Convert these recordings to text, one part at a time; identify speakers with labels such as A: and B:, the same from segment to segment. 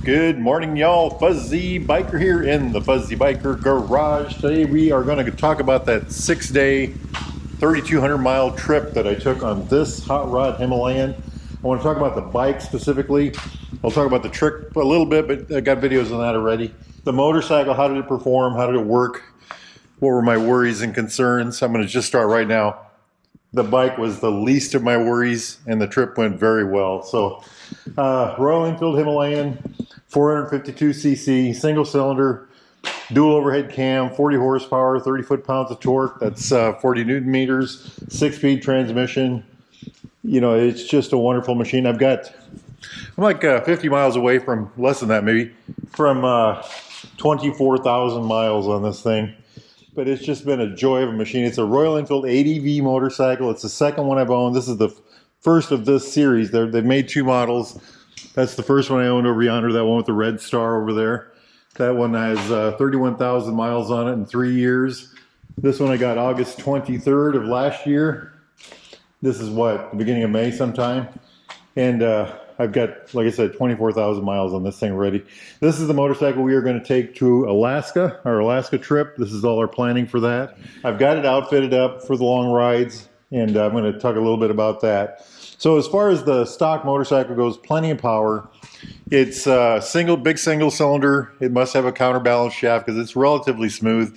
A: Good morning, y'all. Fuzzy Biker here in the Fuzzy Biker Garage. Today we are going to talk about that 6-day, 3,200 mile trip that I took on this hot rod Himalayan. I want to talk about the bike specifically. I'll talk about the trick a little bit, but I got videos on that already. The motorcycle, how did it perform? How did it work? What were my worries and concerns? I'm going to just start right now. The bike was the least of my worries and the trip went very well. So Royal Enfield Himalayan, 452cc, single cylinder, dual overhead cam, 40 horsepower, 30 foot-pounds of torque. That's 40 newton meters, 6-speed transmission. You know, it's just a wonderful machine. I'm like 50 miles away from, less than that maybe, from 24,000 miles on this thing. But it's just been a joy of a machine. It's a Royal Enfield ADV motorcycle. It's the second one I've owned. This is the first of this series. They've made two models. That's the first one I owned over yonder, that one with the red star over there. That one has 31,000 miles on it in 3 years. This one I got August 23rd of last year. This is what, the beginning of May sometime. And I've got, like I said, 24,000 miles on this thing already. This is the motorcycle we are going to take to Alaska, our Alaska trip. This is all our planning for that. I've got it outfitted up for the long rides, and I'm going to talk a little bit about that. So as far as the stock motorcycle goes, plenty of power. It's big single cylinder. It must have a counterbalance shaft because it's relatively smooth.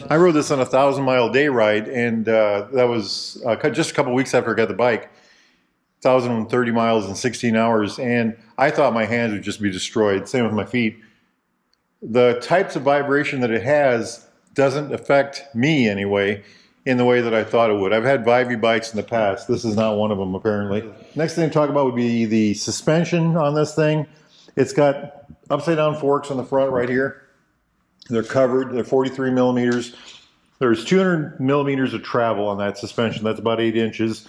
A: I rode this on a 1,000-mile day ride, and that was just a couple weeks after I got the bike. 1,030 miles in 16 hours, and I thought my hands would just be destroyed. Same with my feet. The types of vibration that it has doesn't affect me anyway in the way that I thought it would. I've had Vivy bikes in the past. This is not one of them, apparently. Next thing to talk about would be the suspension on this thing. It's got upside down forks on the front right here. They're covered. They're 43 millimeters. There's 200 millimeters of travel on that suspension. That's about 8 inches.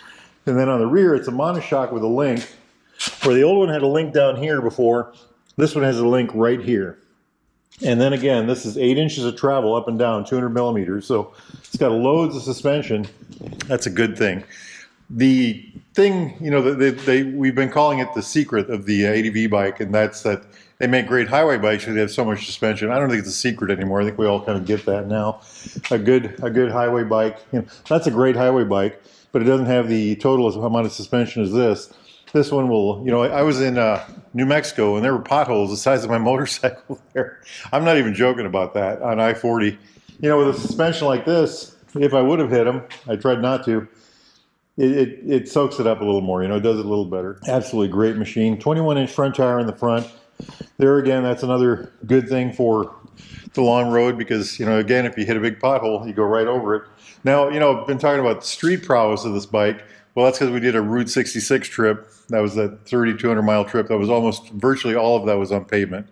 A: And then on the rear, it's a monoshock with a link. Where the old one had a link down here before, this one has a link right here. And then again, this is 8 inches of travel up and down, 200 millimeters. So it's got loads of suspension. That's a good thing. The thing, you know, we've been calling it the secret of the ADV bike, and that's that they make great highway bikes because they have so much suspension. I don't think it's a secret anymore. I think we all kind of get that now. A good highway bike, you know, that's a great highway bike, but it doesn't have the total amount of suspension as this. This one will, you know, I was in New Mexico and there were potholes the size of my motorcycle there. I'm not even joking about that on I-40. You know, with a suspension like this, if I would have hit them, I tried not to, it soaks it up a little more, you know, it does it a little better. Absolutely great machine. 21-inch front tire in the front. There again, that's another good thing for the long road because, you know, again, if you hit a big pothole, you go right over it. Now, you know, I've been talking about the street prowess of this bike. Well, that's because we did a Route 66 trip. That was that 3,200 mile trip. That was virtually all of that was on pavement.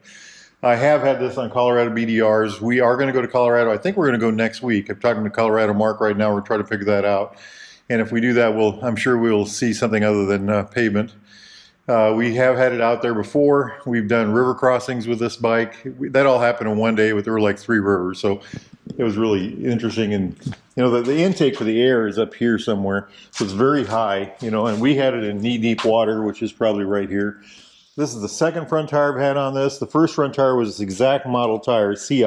A: I have had this on Colorado BDRs. We are going to go to Colorado. I think we're going to go next week. I'm talking to Colorado Mark right now. We're trying to figure that out. And if we do that, I'm sure we'll see something other than pavement. We have had it out there before. We've done river crossings with this bike. That all happened in one day, but there were like 3 rivers. So it was really interesting. And, you know, the intake for the air is up here somewhere. So it's very high, you know, and we had it in knee-deep water, which is probably right here. This is the second front tire I've had on this. The first front tire was this exact model tire, Seat,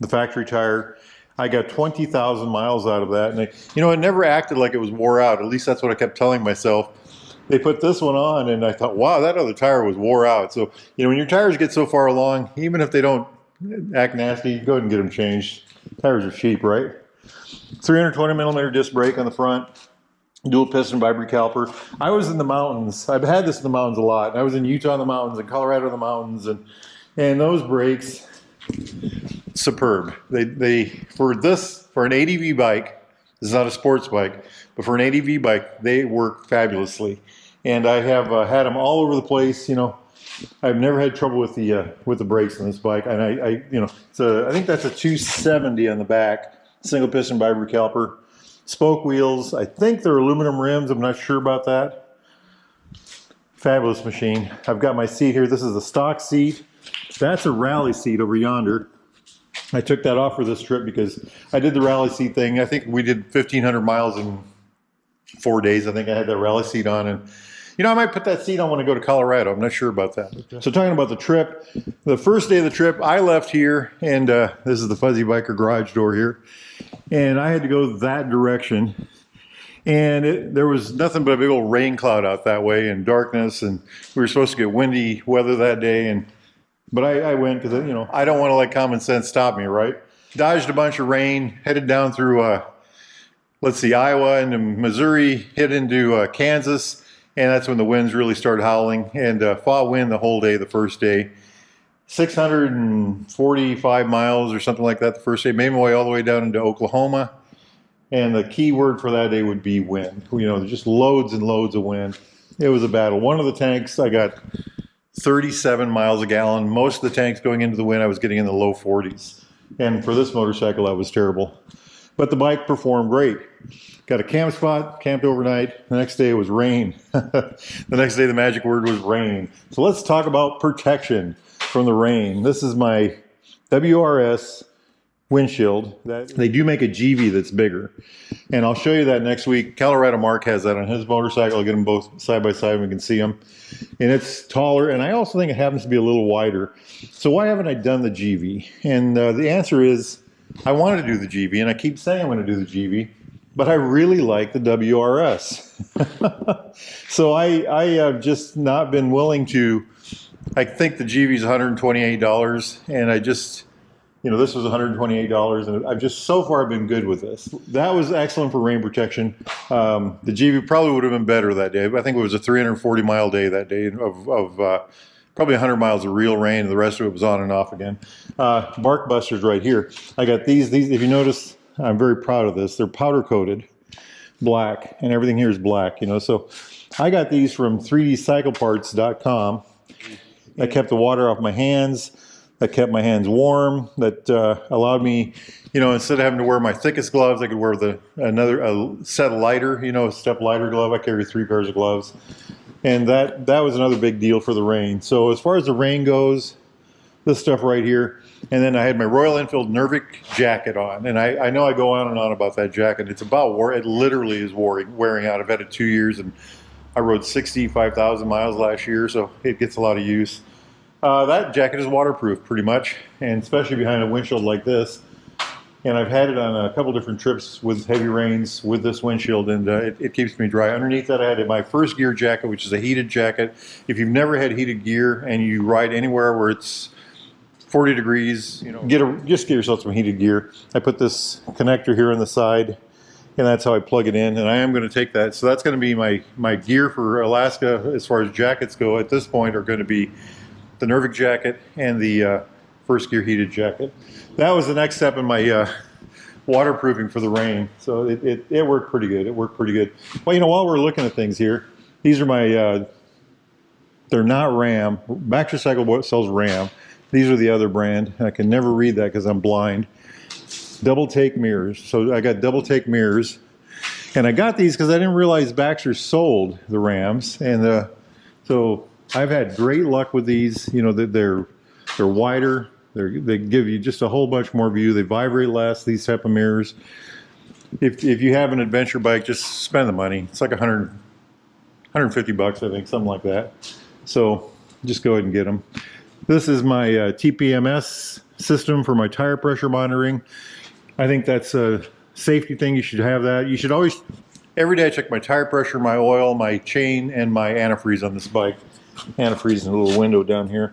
A: the factory tire. I got 20,000 miles out of that. And, you know, it never acted like it was wore out. At least that's what I kept telling myself. They put this one on and I thought, wow, that other tire was wore out. So, you know, when your tires get so far along, even if they don't act nasty, go ahead and get them changed. Tires are cheap, right? 320 millimeter disc brake on the front, dual piston vibra caliper. I was in the mountains. I've had this in the mountains a lot. I was in Utah in the mountains and Colorado in the mountains, and those brakes, superb. They for an ADV bike, this is not a sports bike, but for an ADV bike, they work fabulously. And I have had them all over the place. You know, I've never had trouble with the brakes on this bike. And I you know, I think that's a 270 on the back, single piston vibra caliper, spoke wheels. I think they're aluminum rims. I'm not sure about that. Fabulous machine. I've got my seat here. This is a stock seat. That's a rally seat over yonder. I took that off for this trip because I did the rally seat thing. I think we did 1,500 miles in 4 days. I think I had that rally seat on, and You know, I might put that seat on when I go to Colorado. I'm not sure about that. So talking about the trip, the first day of the trip, I left here, and this is the Fuzzy Biker garage door here, and I had to go that direction. And there was nothing but a big old rain cloud out that way and darkness, and we were supposed to get windy weather that day. But I went because, you know, I don't want to let common sense stop me, right? Dodged a bunch of rain, headed down through, let's see, Iowa into Missouri, hit into Kansas, and that's when the winds really started howling. And fought wind the whole day, the first day. 645 miles or something like that the first day. Made my way all the way down into Oklahoma. And the key word for that day would be wind. You know, just loads and loads of wind. It was a battle. One of the tanks, I got 37 miles a gallon. Most of the tanks going into the wind, I was getting in the low 40s. And for this motorcycle, that was terrible. But the bike performed great. Got a camp spot, camped overnight. The next day it was rain. The next day the magic word was rain. So let's talk about protection from the rain. This is my WRS windshield. They do make a GV that's bigger, and I'll show you that next week. Colorado Mark has that on his motorcycle. I'll get them both side by side and we can see them, and it's taller, and I also think it happens to be a little wider. So why haven't I done the GV? And the answer is I wanted to do the GV, and I keep saying I'm going to do the GV, but I really like the WRS. So I have just not been willing to. I think the GV is $128, and I just, you know, this was $128, and I've just, so far, been good with this. That was excellent for rain protection. The GV probably would have been better that day, but I think it was a 340-mile day that day of probably 100 miles of real rain, and the rest of it was on and off again. Bark busters right here. I got these, if you notice, I'm very proud of this. They're powder-coated black, and everything here is black, you know. So I got these from 3dcycleparts.com. That kept the water off my hands. That kept my hands warm. That allowed me, you know, instead of having to wear my thickest gloves, I could wear another set lighter, you know, a step lighter glove. I carry 3 pairs of gloves, and that was another big deal for the rain. So as far as the rain goes, this stuff right here, and then I had my Royal Enfield Nervic jacket on, and I know I go on and on about that jacket. It's about it literally is wearing out. I've had it 2 years, and I rode 65,000 miles last year, so it gets a lot of use. That jacket is waterproof pretty much, and especially behind a windshield like this. And I've had it on a couple different trips with heavy rains with this windshield, and it keeps me dry. Underneath that, I had my first gear jacket, which is a heated jacket. If you've never had heated gear and you ride anywhere where it's 40 degrees, you know, just get yourself some heated gear. I put this connector here on the side, and that's how I plug it in, and I am going to take that. So that's going to be my gear for Alaska as far as jackets go at this point, are going to be the Nervic jacket and the first gear heated jacket. That was the next step in my waterproofing for the rain. So it worked pretty good. It worked pretty good. Well, you know, while we're looking at things here, these are my, they're not Ram. Baxter Cycle sells Ram. These are the other brand. I can never read that because I'm blind. Double take mirrors. So I got double take mirrors. And I got these because I didn't realize Baxter sold the Rams. And so I've had great luck with these. You know, they're wider. They give you just a whole bunch more view. They vibrate less, these type of mirrors. If you have an adventure bike, just spend the money. It's like $150, I think, something like that. So just go ahead and get them. This is my TPMS system for my tire pressure monitoring. I think that's a safety thing. You should have that. You should always, every day I check my tire pressure, my oil, my chain, and my antifreeze on this bike. Antifreeze in a little window down here.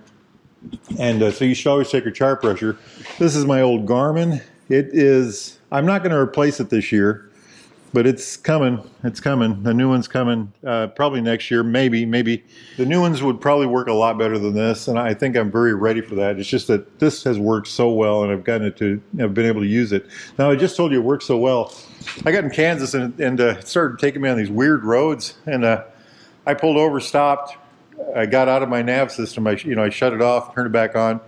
A: And so you should always check your tire pressure. This is my old Garmin. It is, I'm not going to replace it this year, but it's coming. It's coming. The new one's coming probably next year, maybe. The new ones would probably work a lot better than this, and I think I'm very ready for that. It's just that this has worked so well, and I've been able to use it. Now, I just told you it worked so well. I got in Kansas, and it started taking me on these weird roads, and I pulled over, stopped. I got out of my nav system. I shut it off, turned it back on,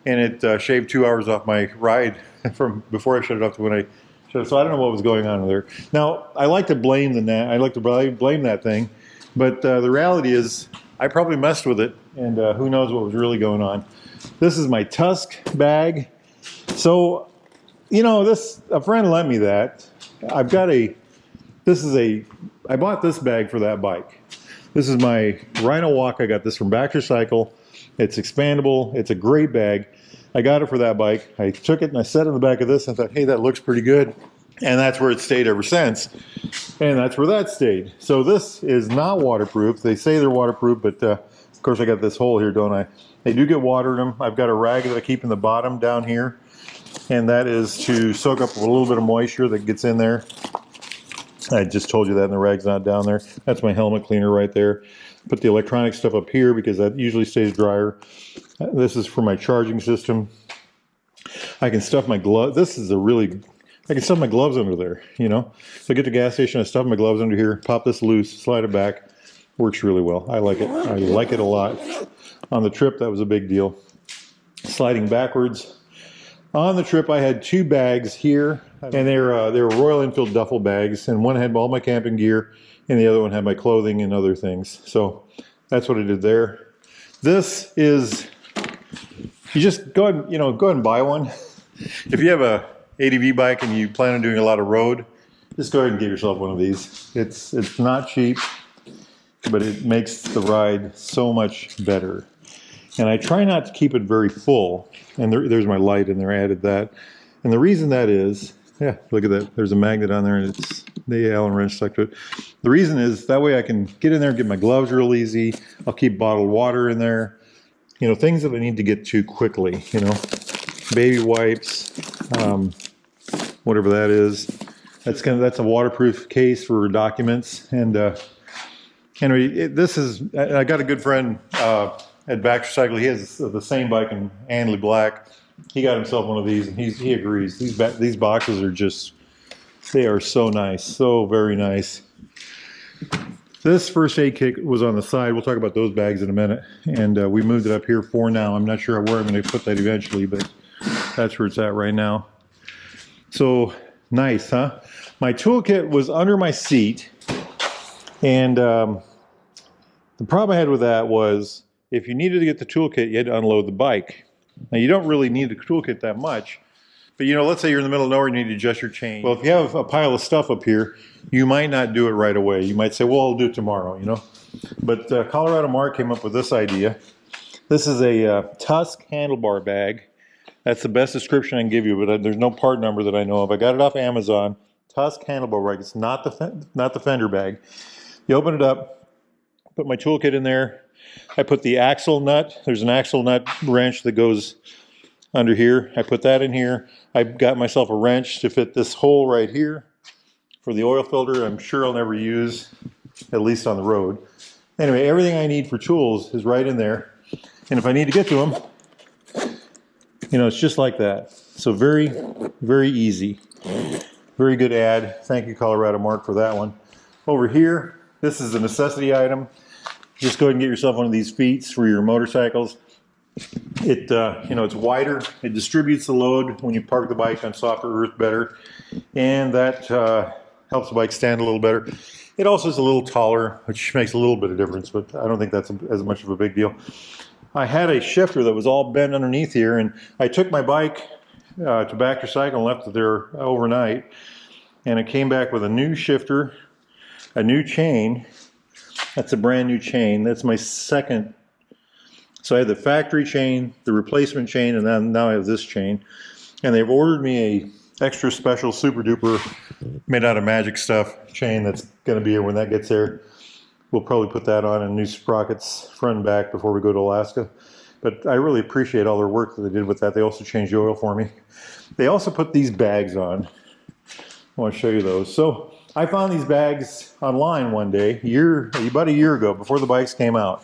A: and it shaved 2 hours off my ride from before I shut it off to when I shut it. So I don't know what was going on there. Now, I like to blame the nav. I like to blame that thing, but the reality is I probably messed with it, and who knows what was really going on. This is my Tusk bag. So, you know, a friend lent me that. I bought this bag for that bike. This is my Rhino Walk. I got this from Baxter Cycle. It's expandable. It's a great bag. I got it for that bike. I took it and I set it in the back of this. I thought, hey, that looks pretty good. And that's where it stayed ever since. And that's where that stayed. So this is not waterproof. They say they're waterproof, but of course I got this hole here, don't I? They do get water in them. I've got a rag that I keep in the bottom down here. And that is to soak up a little bit of moisture that gets in there. I just told you that, and the rag's not down there. That's my helmet cleaner right there. Put the electronic stuff up here because that usually stays drier. This is for my charging system. I can stuff my glove. This is I can stuff my gloves under there, you know. So I get to the gas station, I stuff my gloves under here, pop this loose, slide it back. Works really well. I like it. I like it a lot. On the trip, that was a big deal. Sliding backwards. On the trip, I had 2 bags here, and they were Royal Enfield duffel bags, and one had all my camping gear, and the other one had my clothing and other things. So that's what I did there. This is, you just go ahead, go ahead and buy one. If you have a ADV bike and you plan on doing a lot of road, just go ahead and get yourself one of these. It's not cheap, but it makes the ride so much better. And I try not to keep it very full. And there's my light in there, I added that. And the reason that is, yeah, look at that. There's a magnet on there and it's the Allen wrench stuck to it. The reason is that way I can get in there and get my gloves real easy. I'll keep bottled water in there. Things that I need to get to quickly, baby wipes, whatever that is. That's a waterproof case for documents. And anyway, I got a good friend, at Baxter Cycle. He has the same bike in Anley Black. He got himself one of these, and he agrees. These boxes are they are so nice, so very nice. This first aid kit was on the side. We'll talk about those bags in a minute. And we moved it up here for now. I'm not sure where I'm going to put that eventually, but that's where it's at right now. So nice, huh? My toolkit was under my seat, and the problem I had with that was, if you needed to get the toolkit, you had to unload the bike. Now, you don't really need the toolkit that much, but let's say you're in the middle of nowhere and you need to adjust your chain. Well, if you have a pile of stuff up here, you might not do it right away. You might say, well, I'll do it tomorrow, But Colorado Mark came up with this idea. This is a Tusk handlebar bag. That's the best description I can give you, but there's no part number that I know of. I got it off Amazon. Tusk handlebar bag. It's not the fender bag. You open it up, put my toolkit in there. I put the axle nut. There's an axle nut wrench that goes under here. I put that in here. I got myself a wrench to fit this hole right here for the oil filter. I'm sure I'll never use, at least on the road. Anyway, everything I need for tools is right in there. And if I need to get to them, it's just like that. So very, very easy. Very good ad. Thank you, Colorado Mark, for that one. Over here, this is a necessity item. Just go ahead and get yourself one of these feet for your motorcycles. It's wider. It distributes the load when you park the bike on softer earth better, and that helps the bike stand a little better. It also is a little taller, which makes a little bit of difference, but I don't think that's as much of a big deal. I had a shifter that was all bent underneath here, and I took my bike to Baxter Cycle and left it there overnight, and it came back with a new shifter, a new chain. That's a brand new chain. That's my second. So I had the factory chain, the replacement chain, and then now I have this chain. And they've ordered me a extra special super duper made out of magic stuff chain that's going to be here when that gets there. We'll probably put that on and new sprockets front and back before we go to Alaska. But I really appreciate all their work that they did with that. They also changed the oil for me. They also put these bags on. I want to show you those. So I found these bags online one day, about a year ago, before the bikes came out.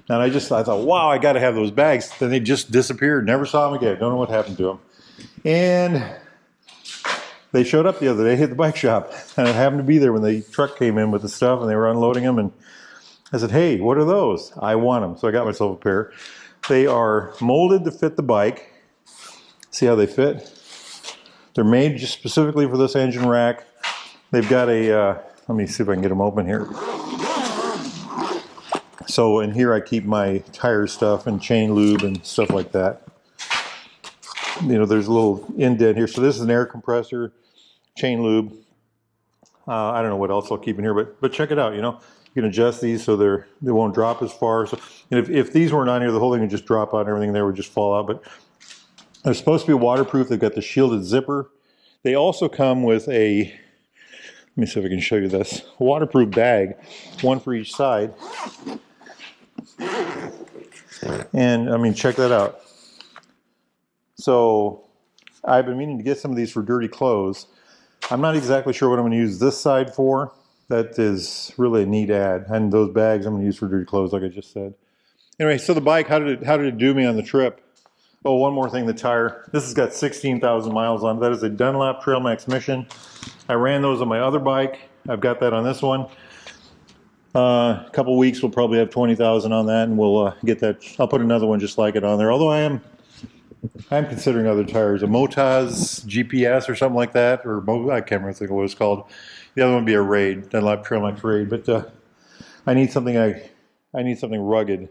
A: And I thought, wow, I got to have those bags. Then they just disappeared. Never saw them again. Don't know what happened to them. And they showed up the other day at the bike shop. And I happened to be there when the truck came in with the stuff and they were unloading them. And I said, hey, what are those? I want them. So I got myself a pair. They are molded to fit the bike. See how they fit? They're made just specifically for this engine rack. They've got a, let me see if I can get them open here. So in here I keep my tire stuff and chain lube and stuff like that. There's a little indent here. So this is an air compressor, chain lube. I don't know what else I'll keep in here, but check it out, You can adjust these so they won't drop as far. So, and if these weren't on here, the whole thing would just drop out and everything there would just fall out. But they're supposed to be waterproof. They've got the shielded zipper. They also come with a, let me see if I can show you this, waterproof bag, one for each side. And I mean, check that out. So I've been meaning to get some of these for dirty clothes. I'm not exactly sure what I'm going to use this side for. That is really a neat ad. And those bags I'm going to use for dirty clothes, like I just said. Anyway, so the bike, how did it do me on the trip? Oh, one more thing, the tire. This has got 16,000 miles on it. That is a Dunlop Trail Max Mission. I ran those on my other bike. I've got that on this one. A couple weeks, we'll probably have 20,000 on that, and we'll get that. I'll put another one just like it on there. Although I'm considering other tires, a Motaz GPS or something like that, or I can't remember what it's called. The other one would be a Raid, Dunlop Trail Max Raid. But I need something. I need something rugged.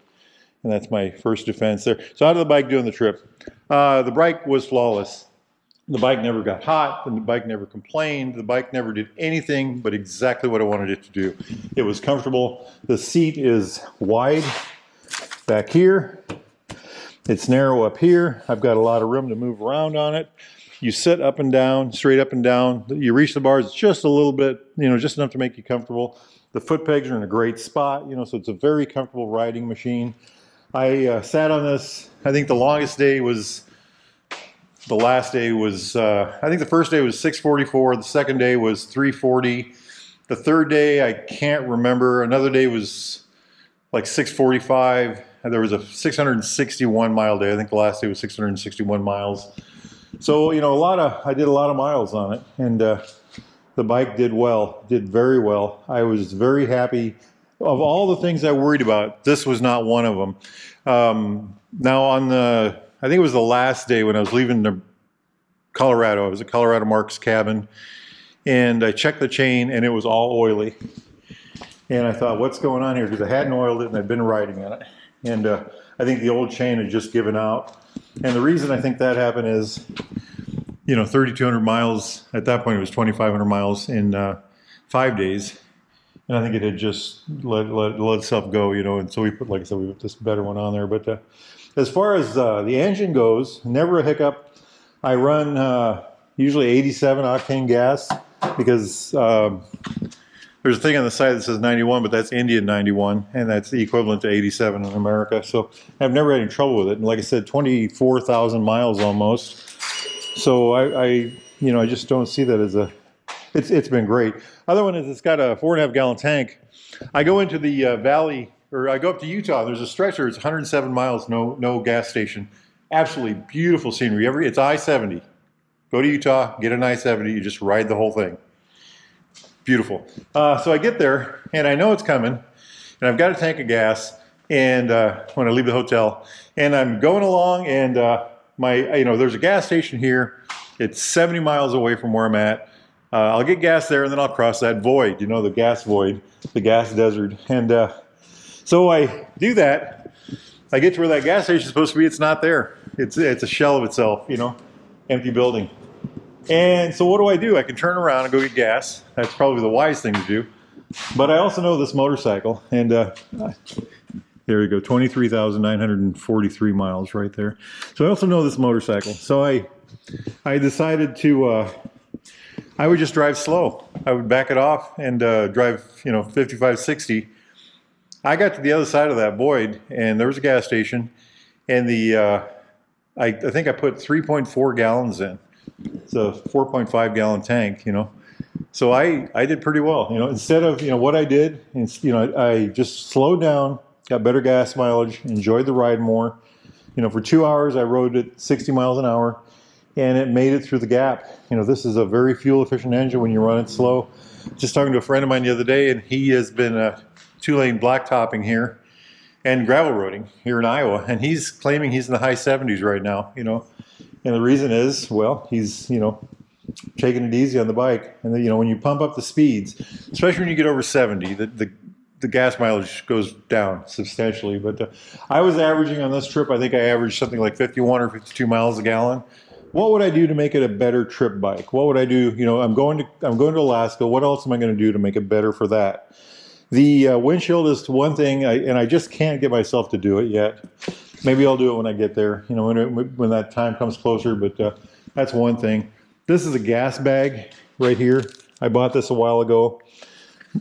A: And that's my first defense there. So how did the bike do on the trip? The bike was flawless. The bike never got hot. The bike never complained. The bike never did anything but exactly what I wanted it to do. It was comfortable. The seat is wide back here. It's narrow up here. I've got a lot of room to move around on it. You sit up and down, straight up and down. You reach the bars just a little bit, just enough to make you comfortable. The foot pegs are in a great spot, so it's a very comfortable riding machine. I sat on this, I think the longest day was, the last day was, I think the first day was 6:44, the second day was 3:40, the third day I can't remember, another day was like 6:45, and there was a 661 mile day, I think the last day was 661 miles. So, I did a lot of miles on it, and the bike did well, did very well. I was very happy. Of all the things I worried about, this was not one of them. Now I think it was the last day when I was leaving Colorado. I was at Colorado Mark's cabin, and I checked the chain, and it was all oily. And I thought, what's going on here? Because I hadn't oiled it, and I'd been riding on it. And I think the old chain had just given out. And the reason I think that happened is, 3,200 miles. At that point, it was 2,500 miles in 5 days. And I think it had just let itself go, and so we put, like I said, we put this better one on there. But as far as the engine goes, never a hiccup. I run usually 87 octane gas because there's a thing on the side that says 91, but that's Indian 91, and that's the equivalent to 87 in America. So I've never had any trouble with it. And like I said, 24,000 miles almost. So I just don't see that as a. It's been great. Other one is it's got a 4.5 gallon tank. I go into the valley, or I go up to Utah. There's a stretcher. It's 107 miles, no gas station. Absolutely beautiful scenery. It's I-70. Go to Utah, get an I-70. You just ride the whole thing. Beautiful. So I get there, and I know it's coming, and I've got a tank of gas. And when I leave the hotel, and I'm going along, and there's a gas station here. It's 70 miles away from where I'm at. I'll get gas there, and then I'll cross that void, the gas void, the gas desert. And so I do that. I get to where that gas station is supposed to be. It's not there. It's a shell of itself, empty building. And so what do? I can turn around and go get gas. That's probably the wise thing to do. But I also know this motorcycle. And there we go, 23,943 miles right there. So I also know this motorcycle. So I decided to... I would just drive slow. I would back it off and drive, 55, 60. I got to the other side of that void, and there was a gas station, and I think I put 3.4 gallons in. It's a 4.5 gallon tank, So I did pretty well, Instead of, what I did, I just slowed down, got better gas mileage, enjoyed the ride more. For 2 hours, I rode at 60 miles an hour. And it made it through the gap. This is a very fuel-efficient engine when you run it slow. Just talking to a friend of mine the other day, and he has been 2-lane blacktopping here and gravel roading here in Iowa, and he's claiming he's in the high 70s right now. And the reason is, well, he's taking it easy on the bike, and when you pump up the speeds, especially when you get over 70, the gas mileage goes down substantially. But I was averaging on this trip, I think I averaged something like 51 or 52 miles a gallon. What would I do to make it a better trip bike? What would I do? I'm going to Alaska. What else am I going to do to make it better for that? The windshield is one thing, and I just can't get myself to do it yet. Maybe I'll do it when I get there, you know, when that time comes closer, but that's one thing. This is a gas bag right here. I bought this a while ago.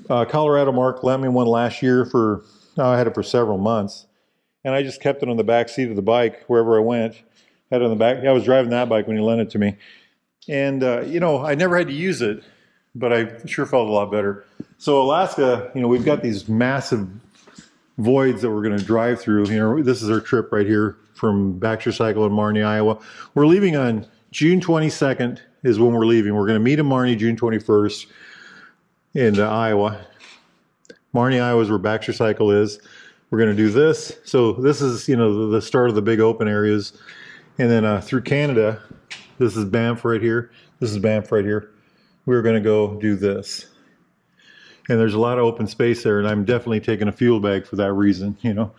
A: Colorado Mark lent me one last year for, I had it for several months. And I just kept it on the back seat of the bike wherever I went. Had it on the back. I was driving that bike when he lent it to me. And, you know, I never had to use it, but I sure felt a lot better. So Alaska, you know, we've got these massive voids that we're going to drive through. You know, this is our trip right here from Baxter Cycle in Marnie, Iowa. We're leaving on June 22nd is when we're leaving. We're going to meet in Marnie June 21st in Iowa. Marnie, Iowa is where Baxter Cycle is. We're going to do this. So this is, you know, the start of the big open areas. And then through Canada, this is Banff right here. This is Banff right here. We're going to go do this. And there's a lot of open space there, and I'm definitely taking a fuel bag for that reason, you know.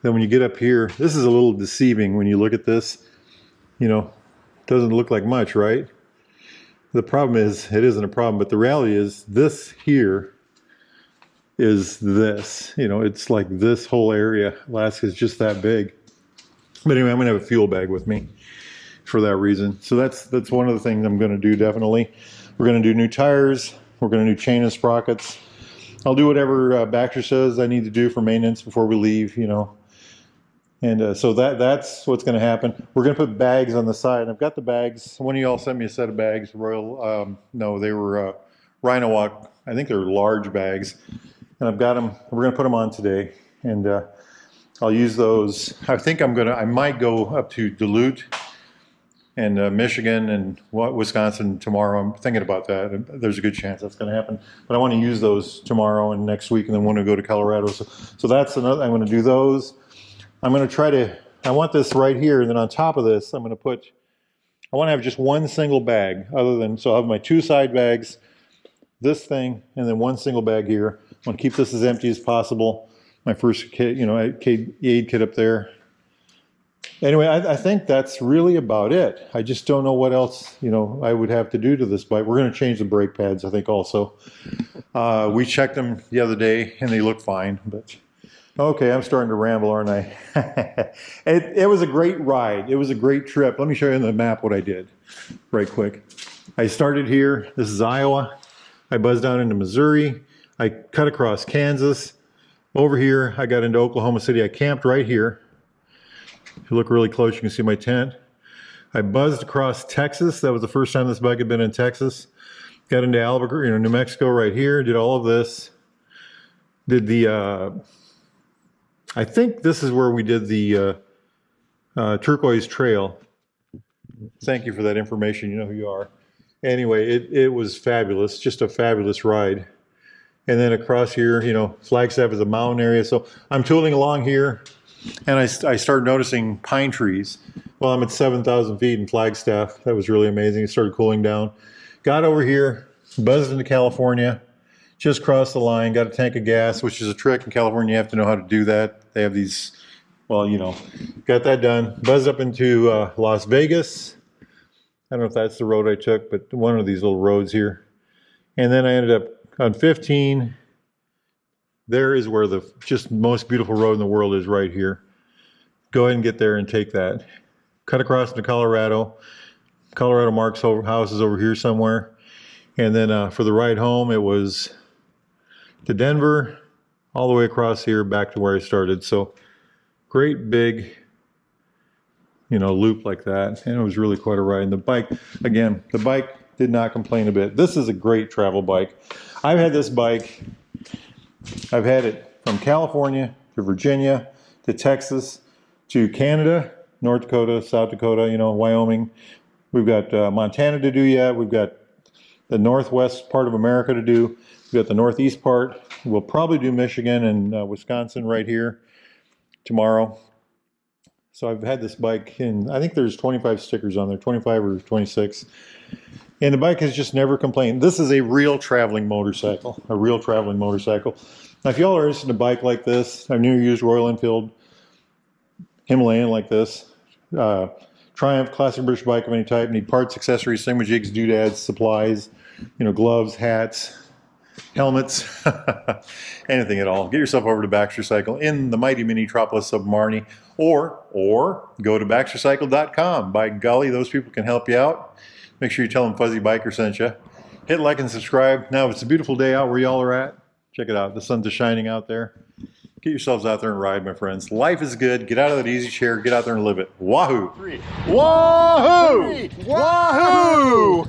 A: Then when you get up here, this is a little deceiving when you look at this. You know, doesn't look like much, right? The problem is, it isn't a problem, but the reality is this here is this. You know, it's like this whole area. Alaska is just that big. But anyway, I'm going to have a fuel bag with me for that reason. So that's one of the things I'm going to do, definitely. We're going to do new tires. We're going to do chain and sprockets. I'll do whatever Baxter says I need to do for maintenance before we leave, you know. And so that's what's going to happen. We're going to put bags on the side. I've got the bags. One of y'all sent me a set of bags. Royal, no, they were Rhino Walk. I think they're large bags. And I've got them. We're going to put them on today. And I'll use those. I think I might go up to Duluth and Michigan and Wisconsin tomorrow. I'm thinking about that. There's a good chance that's going to happen. But I want to use those tomorrow and next week, and then want to go to Colorado. So that's another. I'm going to do those. I'm going to try to. I want this right here, and then on top of this, I'm going to put. I want to have just one single bag, other than so I have my two side bags, this thing, and then one single bag here. I want to keep this as empty as possible. My first kit, you know, aid kit up there. Anyway, I think that's really about it. I just don't know what else, you know, I would have to do to this bike. We're going to change the brake pads, I think, also. We checked them the other day, and they look fine. But okay, I'm starting to ramble, aren't I? It was a great ride. It was a great trip. Let me show you on the map what I did right quick. I started here. This is Iowa. I buzzed down into Missouri. I cut across Kansas. Over here, I got into Oklahoma City. I camped right here. If you look really close, you can see my tent. I buzzed across Texas. That was the first time this bike had been in Texas. Got into Albuquerque, you know, New Mexico right here. Did all of this. Did the, I think this is where we did the Turquoise Trail. Thank you for that information. You know who you are. Anyway, it was fabulous. Just a fabulous ride. And then across here, you know, Flagstaff is a mountain area. So I'm tooling along here, and I started noticing pine trees. Well, I'm at 7,000 feet in Flagstaff. That was really amazing. It started cooling down. Got over here, buzzed into California, just crossed the line, got a tank of gas, which is a trick in California. You have to know how to do that. They have these, well, you know, got that done. Buzzed up into Las Vegas. I don't know if that's the road I took, but one of these little roads here. And then I ended up on 15, there is where the just most beautiful road in the world is, right here. Go ahead and get there and take that. Cut across into Colorado. Colorado Mark's house is over here somewhere. And then for the ride home, it was to Denver, all the way across here, back to where I started. So great big, you know, loop like that. And it was really quite a ride. And the bike, again, the bike did not complain a bit. This is a great travel bike. I've had this bike, I've had it from California to Virginia to Texas to Canada, North Dakota, South Dakota, you know, Wyoming. We've got Montana to do yet. We've got the northwest part of America to do. We've got the northeast part. We'll probably do Michigan and Wisconsin right here tomorrow. So I've had this bike, and I think there's 25 stickers on there, 25 or 26. And the bike has just never complained. This is a real traveling motorcycle, a real traveling motorcycle. Now, if y'all are interested in a bike like this, I've never used Royal Enfield Himalayan like this. Triumph, classic British bike of any type. Need parts, accessories, thingamajiggies, doodads, supplies, you know, gloves, hats. helmets, anything at all, get yourself over to Baxter Cycle in the mighty mini-tropolis of Marnie, or go to baxtercycle.com. By golly, those people can help you out. Make sure you tell them Fuzzy Biker sent you. Hit like and subscribe. Now, it's a beautiful day out where y'all are at. Check it out. The sun's just shining out there. Get yourselves out there and ride, my friends. Life is good. Get out of that easy chair. Get out there and live it. Wahoo! Wahoo! Wahoo!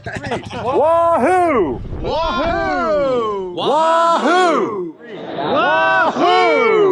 A: Wahoo! Wahoo! Wahoo! Wahoo!